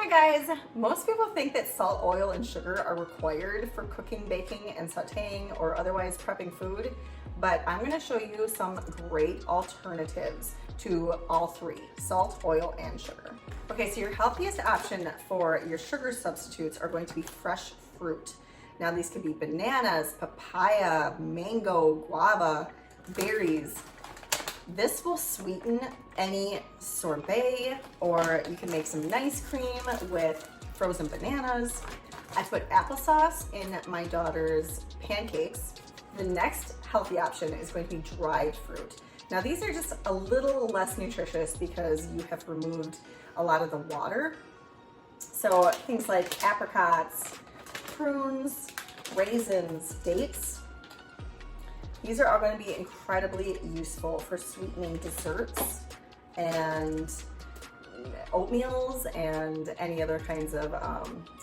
Hi guys! Most people think that salt, oil, and sugar are required for cooking, baking, and sauteing or otherwise prepping food, but I'm going to show you some great alternatives to all three, salt, oil, and sugar. Okay, so your healthiest option for your sugar substitutes are going to be fresh fruit. Now these could be bananas, papaya, mango, guava, berries. This will sweeten any sorbet, or you can make some nice cream with frozen bananas. I put applesauce in my daughter's pancakes. The next healthy option is going to be dried fruit. Now these are just a little less nutritious because you have removed a lot of the water. So things like apricots, prunes, raisins, dates. These are all going to be incredibly useful for sweetening desserts and oatmeals and any other kinds of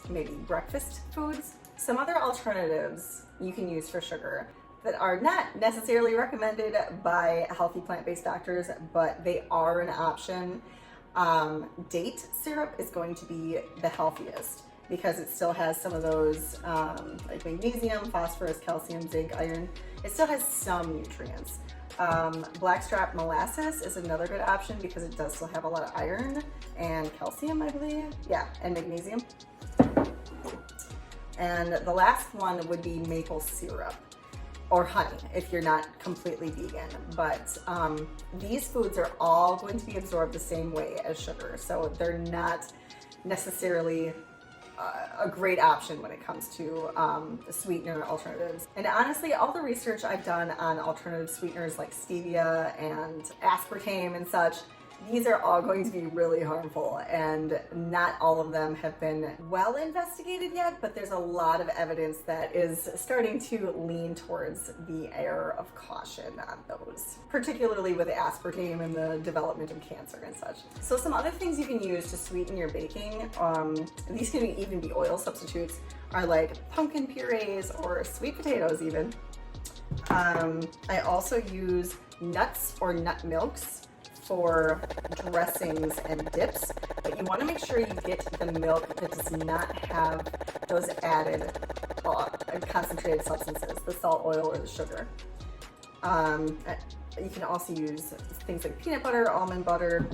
maybe breakfast foods. Some other alternatives you can use for sugar that are not necessarily recommended by healthy plant-based doctors, but they are an option. Date syrup is going to be the healthiest because it still has some of those like magnesium, phosphorus, calcium, zinc, iron. It still has some nutrients. Blackstrap molasses is another good option because it does still have a lot of iron and calcium, I believe. Yeah, and magnesium. And the last one would be maple syrup or honey if you're not completely vegan. But these foods are all going to be absorbed the same way as sugar, so they're not necessarily a great option when it comes to sweetener alternatives. And honestly, all the research I've done on alternative sweeteners like stevia and aspartame and such, these are all going to be really harmful, and not all of them have been well investigated yet, but there's a lot of evidence that is starting to lean towards the air of caution on those, particularly with aspartame and the development of cancer and such. So some other things you can use to sweeten your baking, these can even be oil substitutes, are like pumpkin purees or sweet potatoes even. I also use nuts or nut milks for dressings and dips, but you want to make sure you get the milk that does not have those added concentrated substances, the salt, oil, or the sugar. You can also use things like peanut butter, almond butter,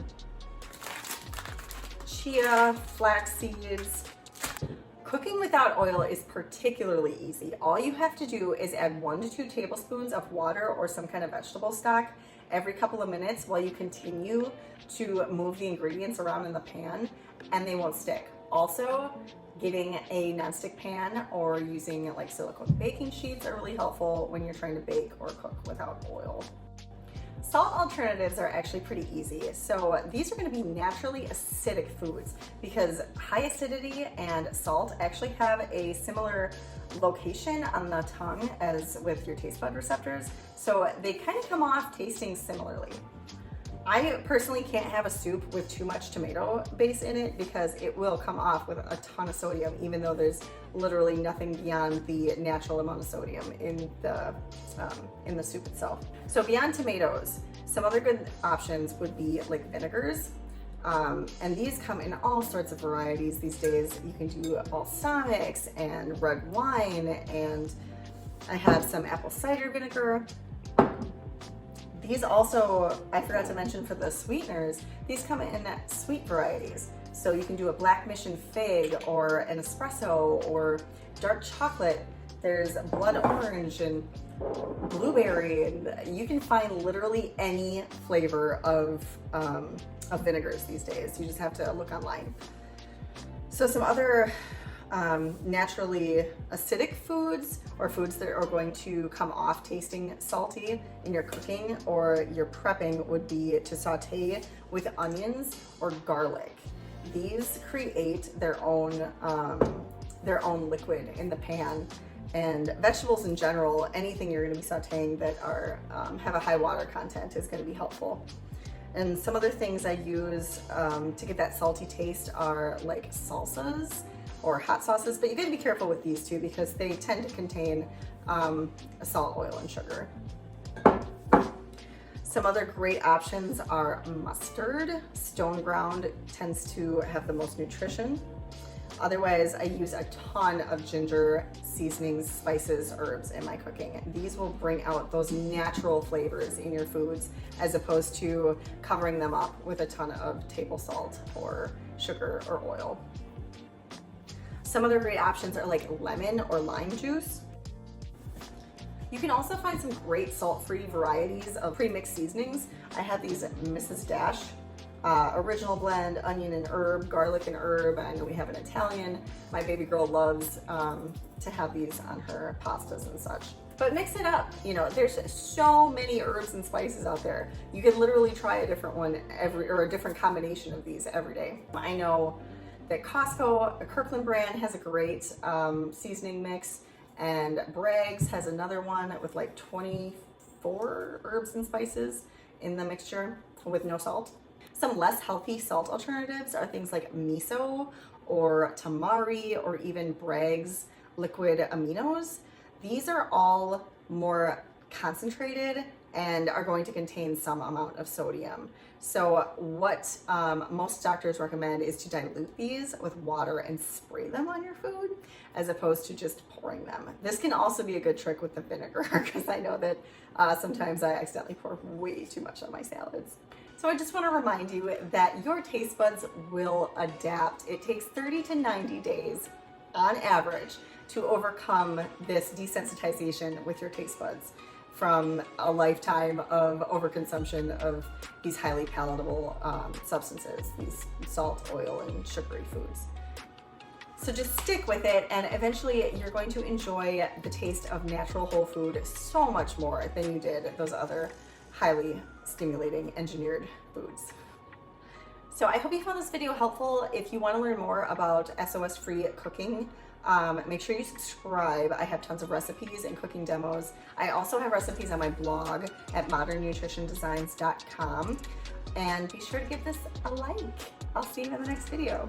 chia, flax seeds. Cooking without oil is particularly easy. All you have to do is add 1 to 2 tablespoons of water or some kind of vegetable stock every couple of minutes while you continue to move the ingredients around in the pan, and they won't stick. Also, getting a nonstick pan or using like silicone baking sheets are really helpful when you're trying to bake or cook without oil. Salt alternatives are actually pretty easy. So these are going to be naturally acidic foods because high acidity and salt actually have a similar location on the tongue as with your taste bud receptors. So they kind of come off tasting similarly. I personally can't have a soup with too much tomato base in it because it will come off with a ton of sodium, even though there's literally nothing beyond the natural amount of sodium in the soup itself. So beyond tomatoes, some other good options would be like vinegars. And these come in all sorts of varieties these days. You can do balsamics and red wine, and I have some apple cider vinegar. These also, I forgot to mention for the sweeteners, these come in sweet varieties. So you can do a black mission fig or an espresso or dark chocolate. There's blood orange and blueberry, and you can find literally any flavor of vinegars these days. You just have to look online. So some other naturally acidic foods or foods that are going to come off tasting salty in your cooking or your prepping would be to saute with onions or garlic. These create their own liquid in the pan, and vegetables in general, anything you're going to be sauteing that are have a high water content is going to be helpful. And some other things I use to get that salty taste are like salsas or hot sauces, but you gotta be careful with these two because they tend to contain salt, oil, and sugar. Some other great options are mustard. Stone ground tends to have the most nutrition. Otherwise, I use a ton of ginger seasonings, spices, herbs in my cooking. These will bring out those natural flavors in your foods as opposed to covering them up with a ton of table salt or sugar or oil. Some other great options are like lemon or lime juice. You can also find some great salt-free varieties of pre-mixed seasonings. I have these at Mrs. Dash. Original blend, onion and herb, garlic and herb. I know we have an Italian. My baby girl loves to have these on her pastas and such. But mix it up. You know, there's so many herbs and spices out there. You could literally try a different one or a different combination of these every day. I know that Costco, Kirkland brand has a great seasoning mix, and Bragg's has another one with like 24 herbs and spices in the mixture with no salt. Some less healthy salt alternatives are things like miso or tamari or even Bragg's liquid aminos. These are all more concentrated and are going to contain some amount of sodium. So what most doctors recommend is to dilute these with water and spray them on your food as opposed to just pouring them. This can also be a good trick with the vinegar because I know that sometimes I accidentally pour way too much on my salads. So I just want to remind you that your taste buds will adapt. It takes 30 to 90 days on average to overcome this desensitization with your taste buds from a lifetime of overconsumption of these highly palatable substances, these salt, oil, and sugary foods. So just stick with it, and eventually you're going to enjoy the taste of natural whole food so much more than you did those other highly stimulating engineered foods. So I hope you found this video helpful. If you want to learn more about SOS-free cooking, make sure you subscribe. I have tons of recipes and cooking demos. I also have recipes on my blog at modernnutritiondesigns.com. And be sure to give this a like. I'll see you in the next video.